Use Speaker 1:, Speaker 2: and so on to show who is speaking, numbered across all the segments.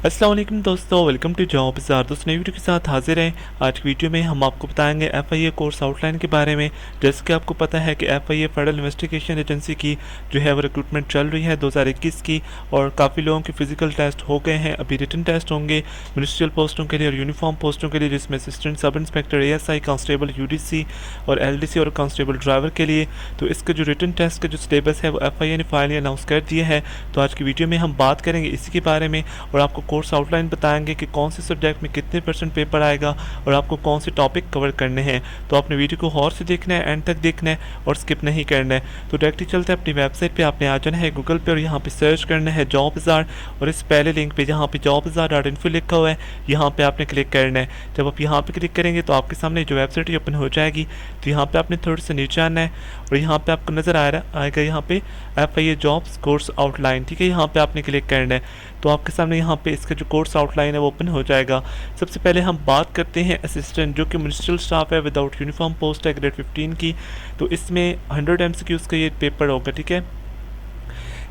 Speaker 1: अस्सलाम वालेकुम दोस्तों, वेलकम टू जॉब बाज़ार। दोस्तों नई वीडियो के साथ हाजिर हैं। आज की वीडियो में हम आपको बताएंगे एफआईए कोर्स आउटलाइन के बारे में। जैसे कि आपको पता है कि एफआईए फेडरल इन्वेस्टिगेशन एजेंसी की जो है वो रिक्रूटमेंट चल रही है 2021 की, और काफ़ी लोगों के फिजिकल टेस्ट हो गए हैं। अभी रिटन टेस्ट होंगे मिनिस्ट्रियल पोस्टों के लिए और यूनिफॉर्म पोस्टों के लिए, जिसमें assistant sub inspector ASI, constable UDC और एलडीसी और कांस्टेबल ड्राइवर के लिए। तो इसके जो रिटन टेस्ट का जो सिलेबस है वो एफआईए ने फाइनली अनाउंस कर दिया है। तो आज की वीडियो में हम बात करेंगे इसी के बारे में और आपको कोर्स आउटलाइन बताएंगे कि कौन से सब्जेक्ट में कितने % पेपर आएगा और आपको कौन से टॉपिक कवर करने हैं। तो आपने वीडियो को गौर से देखना है, एंड तक देखना है और स्किप नहीं करना है। तो डायरेक्टली चलते हैं अपनी वेबसाइट पे। आपने आ जाना है गूगल पे और यहाँ पे सर्च करना है जॉब बाज़ार, और इस पहले लिंक पे जहाँ पे jobbazaar.info लिखा हुआ है यहाँ पे आपने क्लिक करना है। जब आप यहाँ पे क्लिक करेंगे तो आपके सामने जो वेबसाइट ओपन हो जाएगी। तो यहाँ पे आपने थोड़ा सा नीचे आना है और यहाँ पे आपको नज़र आएगा यहाँ पे एफआईए जॉब्स कोर्स आउटलाइन, ठीक है। यहाँ पे आपने क्लिक करना है तो आपके सामने यहाँ पे इसका जो कोर्स आउटलाइन है वो ओपन हो जाएगा। सबसे पहले हम बात करते हैं असिस्टेंट, जो कि मिनिस्ट्रियल स्टाफ है विदाउट यूनिफॉर्म पोस्ट है ग्रेड 15 की। तो इसमें 100 MCQs का ये पेपर होगा, ठीक है।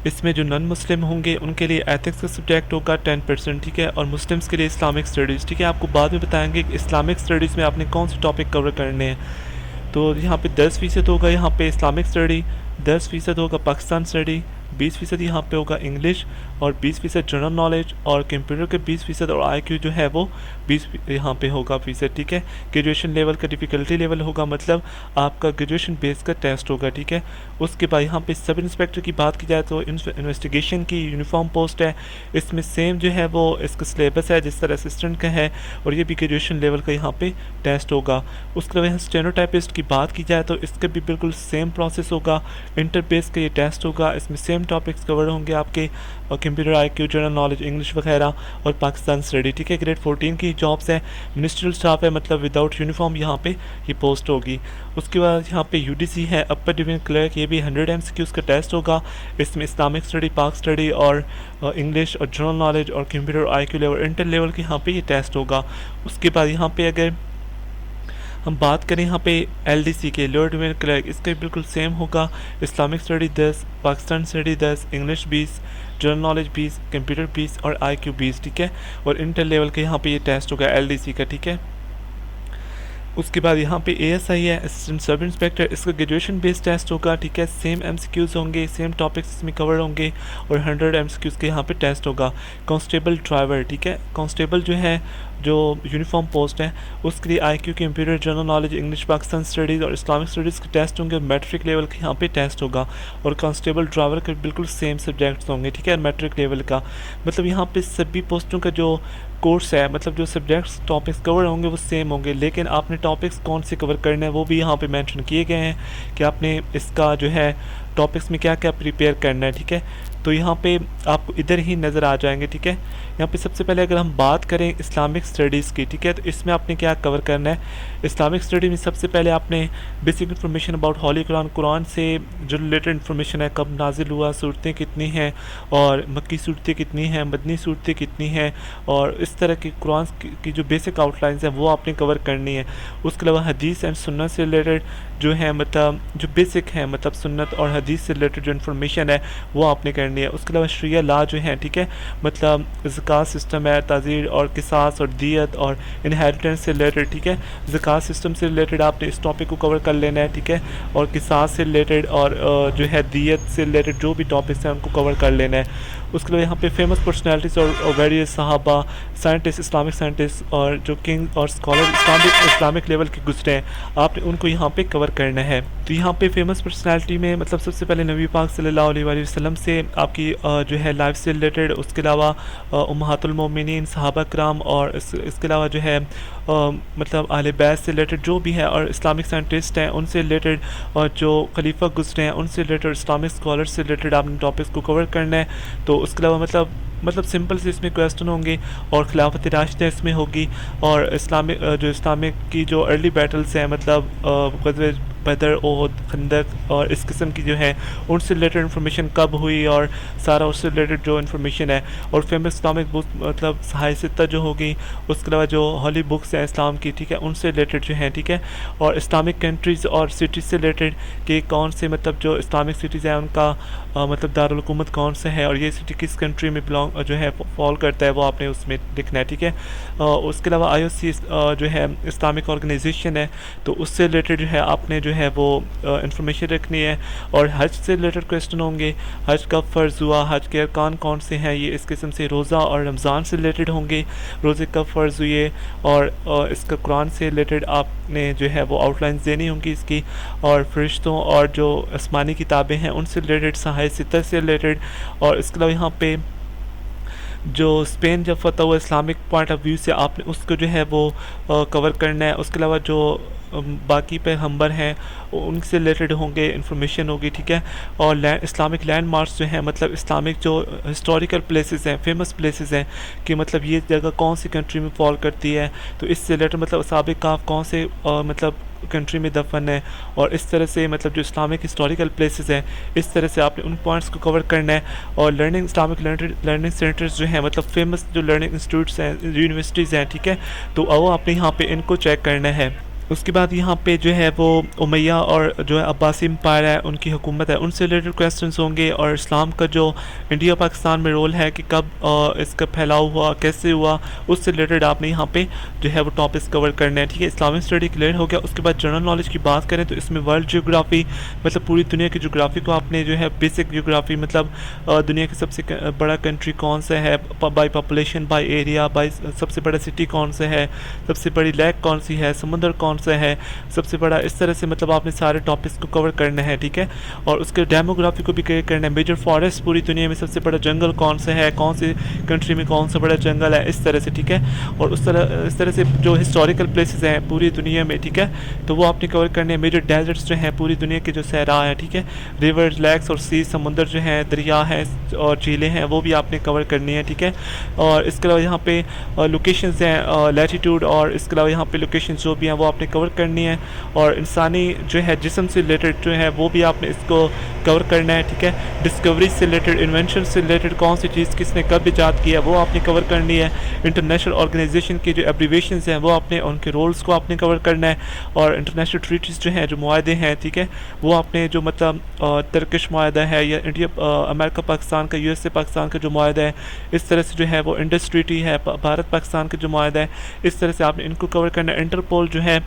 Speaker 1: इसमें जो नॉन मुस्लिम होंगे उनके लिए एथिक्स का सब्जेक्ट होगा 10%, ठीक है, और मुस्लिम्स के लिए इस्लामिक स्टडीज़, ठीक है। आपको बाद में बताएंगे कि इस्लामिक स्टडीज़ में आपने कौन से टॉपिक कवर करने हैं। तो यहाँ पे 10% होगा यहाँ पे इस्लामिक स्टडी, 10% होगा पाकिस्तान स्टडी, 20% यहाँ पे होगा इंग्लिश और 20% जनरल नॉलेज, और कंप्यूटर के 20% और आईक्यू जो है वो 20 यहाँ पे होगा फीसद, ठीक है। ग्रेजुएशन लेवल का डिफ़िकल्टी लेवल होगा, मतलब आपका ग्रेजुएशन बेस का टेस्ट होगा, ठीक है। उसके बाद यहाँ पे सब इंस्पेक्टर की बात की जाए तो इन्वेस्टिगेशन की यूनिफॉर्म पोस्ट है, इसमें सेम जो है वो इसका सिलेबस है जिस तरह असिस्टेंट का है, और ये भी ग्रेजुएशन लेवल का यहाँ पे टेस्ट होगा। उसके अलावा स्टेनोटाइपिस्ट की बात की जाए तो इसका भी बिल्कुल सेम प्रोसेस होगा। इंटर बेस का ये टेस्ट होगा, इसमें सेम टॉपिक्स कवर होंगे आपके, और computer IQ, general knowledge, English वगैरह और पाकिस्तान स्टडी, ठीक है। ग्रेड 14 की जॉब्स है, मिनिस्ट्रियल स्टाफ है, मतलब विदाउट यूनिफॉर्म यहाँ पे ये पोस्ट होगी। उसके बाद यहाँ पे यूडीसी है अपर डिवीजन क्लर्क, ये भी 100 MCQs का टेस्ट होगा। इसमें इस्लामिक स्टडी, पाक स्टडी और इंग्लिश और जनरल नॉलेज और computer IQ level, inter level के यहाँ पे ये टेस्ट होगा। उसके बाद यहाँ पे अगर हम बात करें यहाँ पे एलडीसी के लोअर डिवीजन क्लर्क, इसका भी बिल्कुल सेम होगा। Islamic study 10, Pakistan study 10, English 20, general knowledge 20, computer 20 और आईक्यू 20, ठीक है। और इंटर लेवल के यहाँ पे ये टेस्ट होगा एलडीसी का, ठीक है। उसके बाद यहाँ पे एएसआई है असिस्टेंट सब इंस्पेक्टर, इसका ग्रेजुएशन बेस्ड टेस्ट होगा, ठीक है। सेम एमसीक्यूज़ होंगे, सेम टॉपिक्स इसमें कवर होंगे और 100 MCQs के यहाँ पे टेस्ट होगा। कांस्टेबल ड्राइवर, ठीक है, कांस्टेबल जो है जो यूनिफॉर्म पोस्ट है उसके लिए IQ, computer, general knowledge, English, Pakistan studies और इस्लामिक स्टडीज़ के टेस्ट होंगे। मैट्रिक लेवल के यहाँ पे टेस्ट होगा, और कांस्टेबल ड्राइवर के बिल्कुल सेम सब्जेक्ट्स होंगे, ठीक है, मैट्रिक लेवल का। मतलब यहाँ पे सभी पोस्टों का जो कोर्स है, मतलब जो सब्जेक्ट्स टॉपिक्स कवर होंगे वो सेम होंगे, लेकिन आपने टॉपिक्स कौन से कवर करने हैं वो भी यहाँ पे मेंशन किए गए हैं कि आपने इसका जो है टॉपिक्स में क्या क्या प्रिपेयर करना है, ठीक है। तो यहाँ पे आपको इधर ही नज़र आ जाएंगे, ठीक है। यहाँ पे सबसे पहले अगर हम बात करें इस्लामिक स्टडीज़ की, ठीक है, तो इसमें आपने क्या कवर करना है। इस्लामिक स्टडी में सबसे पहले आपने बेसिक इन्फॉर्मेशन अबाउट हॉली कुरान, कुरान से जो रिलेटेड इन्फॉर्मेशन है, कब नाजिल हुआ, सूरतें कितनी हैं और मक्की सूरतें कितनी हैं, मदनी सूरतें कितनी हैं, और इस तरह की कुरान की जो बेसिक आउटलाइंस हैं वो आपने कवर करनी है। उसके अलावा हदीस एंड सुन्नत से रिलेटेड जो है, मतलब जो बेसिक है, मतलब सुन्नत और हदीस से रिलेटेड जो इन्फॉर्मेशन है वो आपने करनी है। उसके अलावा शरिया लॉ जो है, ठीक है, मतलब ज़कात सिस्टम है, ताज़ीर और किसास और दियत और इनहेरिटेंस से रिलेटेड, ठीक है। ज़कात सिस्टम से रिलेटेड आपने इस टॉपिक को कवर कर लेना है, ठीक है, और किसास से रिलेटेड और जो है दियत से रिलेटेड जो भी टॉपिक्स हैं उनको कवर कर लेना है। उसके अलावा यहाँ पे फेमस पर्सनैलिटीज़ और वेरियस सहाबा, साइंटिस्ट, इस्लामिक साइंटिस्ट और जो किंग और स्कॉलर इस्लामिक लेवल के गुजरे हैं, आपने उनको यहाँ पे कवर करना है। तो यहाँ पे फेमस पर्सनैलिटी में मतलब सबसे पहले नबी पाक सल्लल्लाहु अलैहि वसल्लम से आपकी जो है लाइफ से रिलेटेड, उसके अलावा उम्महातुल मोमिनीन, सहाबा कराम, और इसके अलावा जो है मतलब अहले बैत से रिलेटेड जो भी है, और इस्लामिक साइंटिस्ट हैं उनसे रिलेटेड, और जो खलीफा गुजरे हैं उनसे रिलेटेड, इस्लामिक स्कॉलर से रिलेटेड आपने टॉपिक्स को कवर करना है। तो उसके अलावा मतलब सिंपल से इसमें क्वेश्चन होंगे, और खिलाफत राशिदा इसमें होगी, और इस्लामिक जो इस्लामिक की जो अर्ली बैटल्स हैं, मतलब बदर, ओहद, खंदक और इस किस्म की जो है उनसे रिलेटेड इन्फॉर्मेशन कब हुई और सारा उससे रिलेटेड जो इन्फॉर्मेशन है। और फेमस इस्लामिक बुक मतलब सहाय सित्ता जो होगी, उसके अलावा जो हॉली बुक्स हैं इस्लाम की, ठीक है, उनसे रिलेटेड जो हैं, ठीक है। और इस्लामिक कंट्रीज़ और सिटीज़ से रिलेटेड कि कौन से मतलब जो इस्लामिक सिटीज़ हैं उनका मतलब दारुल हुकूमत कौन सा है और ये सिटी किस कंट्री में बिलोंग जो है फॉल करता है, वो आपने उसमें लिखना है, ठीक है। उसके अलावा IOC जो है इस्लामिक ऑर्गेनाइजेशन है, तो उससे रिलेटेड जो है आपने जो है वो इंफॉर्मेशन रखनी है। और हज से रिलेटेड क्वेश्चन होंगे, हज कब फ़र्ज़ हुआ, हज के अरकान कौन से हैं, ये इस किस्म से। रोज़ा और रमज़ान से रिलेटेड होंगे, रोज़े कब फ़र्ज़ हुए, और इसका कुरान से रिलेटेड आपने जो है वो आउटलाइंस देनी होंगी इसकी। और फरिश्तों और जो आसमानी किताबें हैं उनसे रिलेटेड, सहाय सित्ता से रिलेटेड। और इसके अलावा यहाँ पे जो स्पेन जब फतह हुआ इस्लामिक पॉइंट ऑफ व्यू से आपने उसको जो है वो कवर करना है। उसके अलावा जो बाकी पैगम्बर हैं उनसे रिलेटेड होंगे, इंफॉर्मेशन होगी, ठीक है। और इस्लामिक लैंडमार्क्स जो हैं, मतलब इस्लामिक जो हिस्टोरिकल प्लेसेस हैं, फेमस प्लेसेस हैं, कि मतलब ये जगह कौन सी कंट्री में फॉल करती है, तो इससे रिलेटेड मतलब असहाब कहफ कौन से मतलब कंट्री में दफन है। और इस तरह से मतलब जो इस्लामिक हिस्टोरिकल प्लेसेस हैं, इस तरह से आपने उन पॉइंट्स को कवर करना है। और लर्निंग इस्लामिक लर्निंग सेंटर्स जो हैं, मतलब फेमस जो लर्निंग इंस्टीट्यूट्स हैं, यूनिवर्सिटीज़ हैं, ठीक है, तो वो आपने यहाँ पे इनको चेक करना है। उसके बाद यहाँ पे जो है वो उमैया और जो है अब्बासी एम्पायर है, उनकी हुकूमत है, उनसे रिलेटेड क्वेश्चंस होंगे। और इस्लाम का जो इंडिया पाकिस्तान में रोल है कि कब इसका फैलाव हुआ, कैसे हुआ, उससे रिलेटेड आपने यहाँ पे जो है वो टॉपिक्स कवर करने हैं, ठीक है। इस्लामिक स्टडी क्लियर हो गया। उसके बाद जनरल नॉलेज की बात करें तो इसमें वर्ल्ड जियोग्राफी, मतलब पूरी दुनिया की जियोग्राफी को आपने जो है बेसिक जियोग्राफी, मतलब दुनिया की सबसे बड़ा कंट्री कौन सा है by population, by area, by सबसे बड़ा सिटी कौन सा है, सबसे बड़ी लेक कौन सी है, समुद्र कौन सा है सबसे बड़ा, इस तरह से मतलब आपने सारे टॉपिक्स को कवर करना है, ठीक है। और उसके डेमोग्राफी को भी क्लियर करना है। मेजर फॉरेस्ट, पूरी दुनिया में सबसे बड़ा जंगल कौन सा है, कौन सी कंट्री में कौन सा बड़ा जंगल है, इस तरह से, ठीक है। और इस तरह से जो हिस्टोरिकल प्लेसेस हैं पूरी दुनिया में, ठीक है, तो वो आपने कवर करने हैं। मेजर डेजर्ट्स जो हैं पूरी दुनिया के जो सहरा हैं, ठीक है, रिवर्स, लेक्स और सी, समुंदर जो हैं, दरिया हैं और झीलें हैं, वो भी आपने कवर करनी है, ठीक है। और इसके अलावा यहाँ पे लोकेशंस हैं, लैटिट्यूड, और इसके अलावा यहाँ पे लोकेशंस जो भी हैं वो आपने कवर करनी है। और इंसानी जो है जिस्म से रिलेटेड जो है वो भी आपने इसको कवर करना है, ठीक है। डिस्कवरी से रिलेटेड, इन्वेंशन से रिलेटेड, कौन सी चीज़ किसने कब ईजाद किया, वो आपने कवर करनी है। इंटरनेशनल ऑर्गेनाइजेशन की जो एब्रीवेशंस हैं वो आपने उनके रोल्स को आपने कवर करना है। और इंटरनेशनल ट्रीटीज़ जो हैं, जो मुआहदे हैं, ठीक है, वो आपने जो मतलब तुर्किश मुआहदा है या इंडिया अमेरिका पाकिस्तान का, USA पाकिस्तान का जो मुआहदा है, इस तरह से जो है वो इंडस ट्रीटी है, भारत पाकिस्तान का जो मुआहदा है, इस तरह से आपने इनको कवर करना है। इंटरपोल जो है,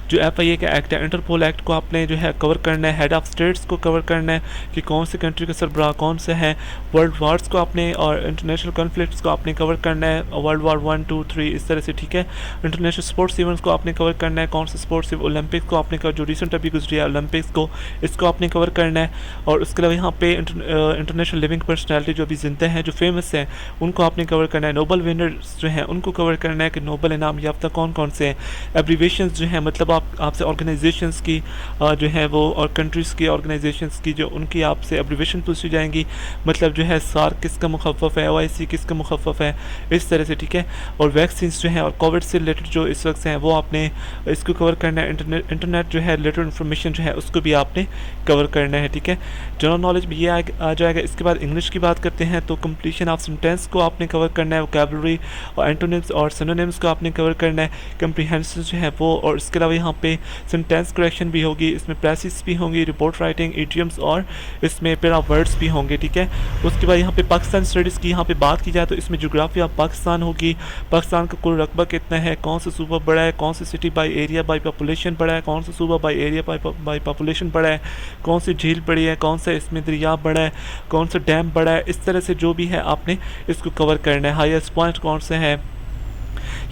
Speaker 1: जो FIA का एक्ट है, इंटरपोल एक्ट को आपने जो है कवर करना है। हेड ऑफ स्टेट्स को कवर करना है कि कौन सी कंट्री का सरबराह कौन से हैं। वर्ल्ड वार्स को आपने और इंटरनेशनल कॉन्फ्लिक्ट्स को आपने कवर करना है, वर्ल्ड वार 1, 2, 3, इस तरह से, ठीक है। इंटरनेशनल स्पोर्ट्स इवेंट्स को आपने कवर करना है, कौन से स्पोर्ट्स, ओलंपिक्स को आपने कवर, जो रिसेंट अभी गुजरी है ओलंपिक्स को, इसको आपने कवर करना है। और उसके अलावा यहाँ पे इंटरनेशनल लिविंग पर्सनैलिटी जो अभी जिंदा हैं, जो फेमस हैं, उनको आपने कवर करना है। नोबल विनर्स जो हैं उनको कवर करना है कि नोबल इनाम याफ्ता कौन कौन से हैं। एब्रीवेशंस जो हैं, मतलब आपसे ऑर्गेनाइजेशंस की जो है वो, और कंट्रीज़ की ऑर्गेनाइजेशंस की जो उनकी आपसे एब्रीवेशन पूछी जाएंगी, मतलब जो है SARC किसका मुखफ़फ़ है, OIC किसका मुखफ़फ़ है, इस तरह से, ठीक है। और वैक्सीन्स जो हैं और कोविड से रिलेटेड जो इस वक्त हैं वो आपने इसको कवर करना है। इंटरनेट जो है रिलेटेड इन्फॉर्मेशन जो है उसको भी आपने कवर करना है, ठीक है। जनरल नॉलेज में ये आ जाएगा। इसके बाद इंग्लिश की बात करते हैं तो कंप्लीशन ऑफ सेंटेंस को आपने कवर करना है, वोकैबुलरी और एंटोनिम्स और सिनोनिम्स को आपने कवर करना है, कम्प्रीहेंशन जो है वो। और इसके अलावा यहाँ पे सेंटेंस करेक्शन भी होगी, इसमें प्रेसिस भी होंगी, रिपोर्ट राइटिंग, इडियम्स और इसमें पेरा वर्ड्स भी होंगे, ठीक है। उसके बाद यहाँ पे पाकिस्तान स्टडीज़ की यहाँ पे बात की जाए तो इसमें जोग्राफी ऑफ पाकिस्तान होगी, पाकिस्तान का कुल रकबा कितना है, कौन सा सूबा बड़ा है, कौन सी city by area by population बड़ा है, कौन सा सूबा बाई एरिया बाई पॉपुलेशन बड़ा है, कौन सी झील बड़ी है, कौन सा इसमें दरिया बड़ा है, कौन सा डैम बड़ा है, इस तरह से जो भी है आपने इसको कवर करना है। हाईएस्ट पॉइंट कौन से हैं,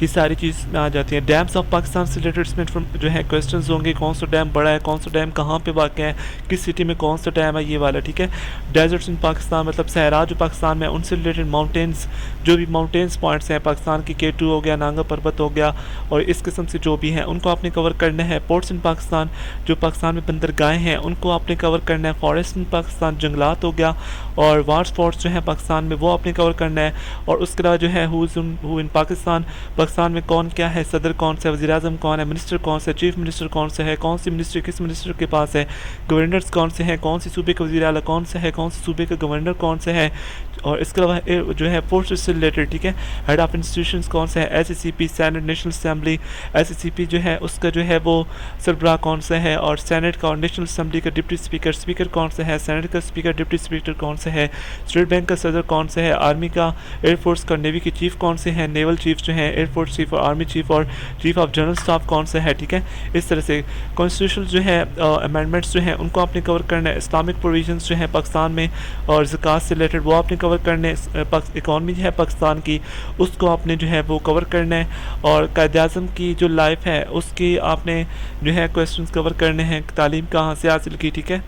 Speaker 1: ये सारी चीज़ में आ जाती है। डैम्स ऑफ पाकिस्तान से रिलेटेड इसमें जो है क्वेश्चंस होंगे, कौन सा डैम बड़ा है, कौन सा डैम कहाँ पे वाक़ है, किस सिटी में कौन सा डैम है, ये वाला, ठीक है। डेजर्ट्स इन पाकिस्तान, मतलब सहरा जो पाकिस्तान में, उनसे रिलेटेड माउंटेन्स, जो भी माउंटेन्स पॉइंट्स हैं पाकिस्तान की, K2 हो गया, नांगा पर्वत हो गया, और इस किस्म से जो भी हैं उनको आपने कवर करना है। पोर्ट्स इन पाकिस्तान, जो पाकिस्तान में बंदरगाहें हैं उनको आपने कवर करना है। फॉरेस्ट इन पाकिस्तान, जंगलात हो गया, और वार्स फोर्ट्स जो हैं पाकिस्तान में वो आपने कवर करना है। और उसके अलावा जो है हु इन पाकिस्तान पाकिस्तान में कौन क्या है, सदर कौन सा है, वज़ीर आज़म कौन है, मिनिस्टर कौन सा है, चीफ मिनिस्टर कौन सा है, कौन सी मिनिस्ट्री किस मिनिस्टर के पास है, गवर्नर्स कौन से हैं, कौन सी सूबे का वज़ीर आला कौन सा है, कौन से सूबे का गवर्नर कौन सा है, और इसके अलावा जो है फोर्सेस से रिलेटेड, ठीक है, हेड ऑफ इंस्टीट्यूशंस कौन सा है, SACP senate national assembly, SACP जो है उसका जो है वो सरबराह कौन सा है, और सेनेट का और नेशनल असम्बली का डिप्टी स्पीकर स्पीकर कौन सा है, सेनेट का स्पीकर डिप्टी स्पीकर कौन सा है, स्टेट बैंक का सदर कौन सा है, आर्मी का एयरफोर्स का नेवी के चीफ कौन से हैं, नेवल चीफ जो हैं, एयरफोर्स चीफ और आर्मी चीफ और चीफ ऑफ जनरल स्टाफ कौन सा है, ठीक है। इस तरह से कॉन्स्टिट्यूशनल जो है अमेंडमेंट्स जो हैं उनको आपने कवर करना है, इस्लामिक प्रोविजंस जो हैं पाकिस्तान में और ज़कात से रिलेटेड वो आपने कवर करने, इकॉनमी जो है पाकिस्तान की उसको आपने जो है वो कवर करना है, और कायद-ए-आज़म की जो लाइफ है उसकी आपने जो है क्वेश्चन कवर करने हैं, तालीम कहाँ से हासिल की, ठीक है,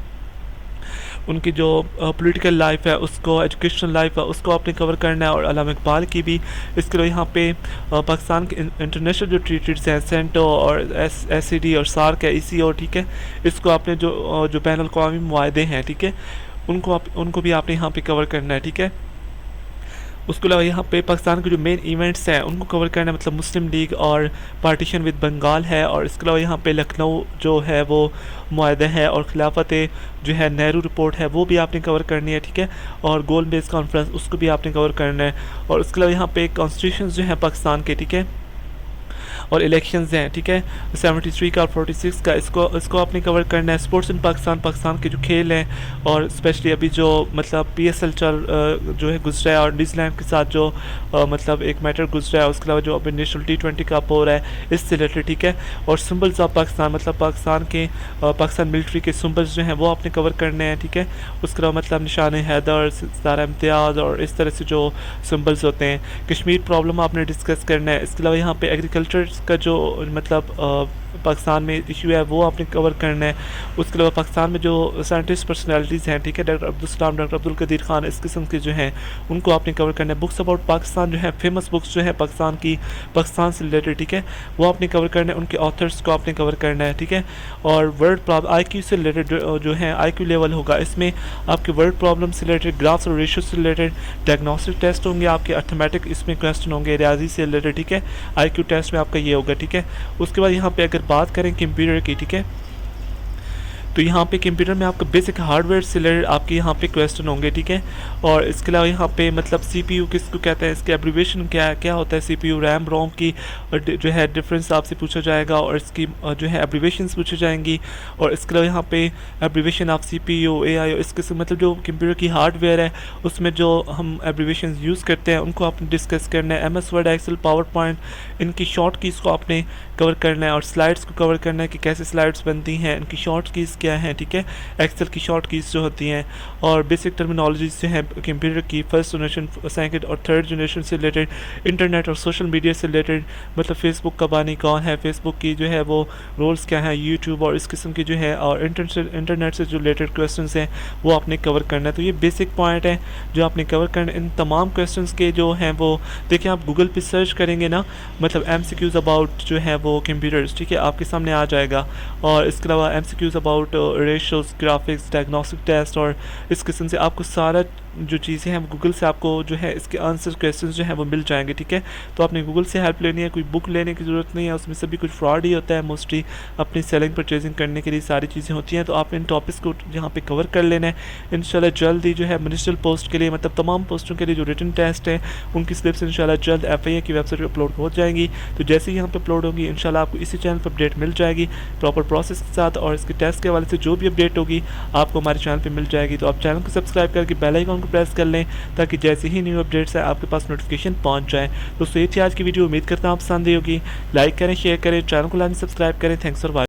Speaker 1: उनकी जो पॉलिटिकल लाइफ है उसको, एजुकेशनल लाइफ है उसको आपने कवर करना है, और अल्लामा इकबाल की भी। इसके लिए यहाँ पे पाकिस्तान के इंटरनेशनल जो ट्रीटीज हैं, सेंटो और SCD और सार्क है, ECO, ठीक है, इसको आपने जो बैन अल-अक़वामी मुआहदे हैं, ठीक है, उनको भी आपने यहाँ पे कवर करना है, ठीक है। उसके अलावा यहाँ पे पाकिस्तान के जो मेन इवेंट्स हैं उनको कवर करना है, मतलब मुस्लिम लीग और पार्टीशन विद बंगाल है, और इसके अलावा यहाँ पे लखनऊ जो है वो मुआहदा है, और खिलाफत जो है नेहरू रिपोर्ट है वो भी आपने कवर करनी है, ठीक है, और गोल बेस कॉन्फ्रेंस उसको भी आपने कवर करना है, और उसके अलावा यहाँ पे कॉन्स्टिट्यूशन जो है पाकिस्तान के, ठीक है, और इलेक्शंस हैं, ठीक है, 73 का और 46 का, इसको आपने कवर करना है। स्पोर्ट्स इन पाकिस्तान के जो खेल हैं, और स्पेशली अभी जो मतलब PSL जो है गुजरा है, और न्यूजीलैंड के साथ जो मतलब एक मैटर गुजरा है, उसके अलावा जो अभी नेशनल T20 कप हो रहा है इससे रिलेटेड, ठीक है, और सिम्बल्स ऑफ पाकिस्तान, मतलब पाकिस्तान मिलिट्री के सिम्बल्स जो हैं वो आपने कवर करने हैं, ठीक है, उसके अलावा मतलब निशान हैदर, सितारा इम्तियाज़ और इस तरह से जो सिम्बल्स होते हैं। कश्मीर प्रॉब्लम आपने डिस्कस करना है। इसके अलावा यहाँ पे एग्रीकल्चर का जो मतलब पाकिस्तान में इशू है वो आपने कवर करना है। उसके अलावा पाकिस्तान में जो साइंटिस्ट पर्सनालिटीज़ हैं, ठीक है, डॉक्टर अब्दुल सलाम, डॉक्टर अब्दुल कदीर खान, इस किस्म के जो हैं उनको आपने कवर करना है। बुक्स अबाउट पाकिस्तान जो है, फेमस बुक्स जो है पाकिस्तान से रिलेटेड, ठीक है, वो आपने कवर करना है, उनके ऑथर्स को आपने कवर करना है, ठीक है, और वर्ड प्रॉब्लम IQ से रिलेटेड जो है IQ लेवल होगा, इसमें आपके वर्ड प्रॉब्लम से रिलेटेड, ग्राफ्स और रेशियो से रिलेटेड, डायग्नोस्टिक टेस्ट होंगे आपके, अर्थमेटिक इसमें क्वेश्चन होंगे, रियाजी से रिलेटेड, ठीक है, IQ टेस्ट में आपका ये होगा, ठीक है। उसके बाद यहाँ पे अगर बात करें कंप्यूटर की, ठीक है, तो यहाँ पे कंप्यूटर में आपका बेसिक हार्डवेयर से रिलेटेड आपके यहाँ पे क्वेश्चन होंगे, ठीक है, और इसके अलावा यहाँ पे मतलब CPU किसको कहते हैं, इसके एब्रीविएशन क्या होता है, CPU रैम रोम की जो है डिफरेंस आपसे पूछा जाएगा, और इसकी जो है एब्रीविएशंस पूछी जाएंगी, और इसके अलावा यहाँ पे एब्रीविएशन ऑफ CPU AIO, इस किस्म मतलब जो कंप्यूटर की हार्डवेयर है उसमें जो हम एब्रीविएशन यूज़ करते हैं उनको आपने डिस्कस करना है। MS Word, Excel, PowerPoint, इनकी शॉर्ट कीज़ को आपने कवर करना है, और स्लाइड्स को कवर करना है कि कैसे स्लाइड्स बनती हैं, इनकी शॉर्ट कीज़ क्या हैं, ठीक है, एक्सेल की शॉर्ट कीज़ जो होती हैं, और बेसिक टर्मिनोलॉजीज जो हैं कंप्यूटर की, फर्स्ट जनरेशन, सेकंड और थर्ड जनरेशन से रिलेटेड, इंटरनेट और सोशल मीडिया से रिलेटेड, मतलब फेसबुक का बानी कौन है, फेसबुक की जो है वो रोल्स क्या हैं, यूट्यूब और इस किस्म की जो है, और इंटरनेट से जो रिलेटेड क्वेश्चन हैं वो आपने कवर करना है। तो ये बेसिक पॉइंट है जो आपने कवर करना है। इन तमाम क्वेश्चन के जो हैं वो देखिए, आप गूगल पर सर्च करेंगे ना, मतलब MCQs अबाउट जो है वो कंप्यूटर्स, ठीक है, आपके सामने आ जाएगा, और इसके अलावा MCQs about ratios, graphics, diagnostic test, और इस किस्म से आपको सारा जो चीज़ें हैं गूगल से आपको जो है इसके आंसर क्वेश्चन जो हैं वो मिल जाएंगे, ठीक है। तो आपने गूगल से हेल्प लेनी है, कोई बुक लेने की ज़रूरत नहीं है, उसमें सभी कुछ फ्रॉड ही होता है मोस्टली, अपनी सेलिंग परचेजिंग करने के लिए सारी चीज़ें होती हैं। तो आप इन टॉपिक्स को यहाँ पे कवर कर लेना है। इंशाल्लाह जल्द ही जो है मिनिस्ट्रियल पोस्ट के लिए, मतलब तमाम पोस्टों के लिए जो रिटन टेस्ट हैं उनकी स्लिप्स इंशाल्लाह जल्द FIA की वेबसाइट पर अपलोड हो जाएंगी। तो जैसे ही यहाँ पर अपलोड होगी इंशाल्लाह आपको इसी चैनल पर अपडेट मिल जाएगी प्रॉपर प्रोसेस के साथ, और इसके टेस्ट के हवाले से जो भी अपडेट होगी आपको हमारे चैनल पर मिल जाएगी। तो आप चैनल को सब्सक्राइब करके बेल आइकन को प्रेस कर लें ताकि जैसे ही न्यू अपडेट्स है आपके पास नोटिफिकेशन पहुंच जाए। दोस्तों ये थी आज की वीडियो, उम्मीद करता हूँ आप पसंद आई होगी। लाइक करें, शेयर करें, चैनल को लाजमी सब्सक्राइब करें। Thanks for watching.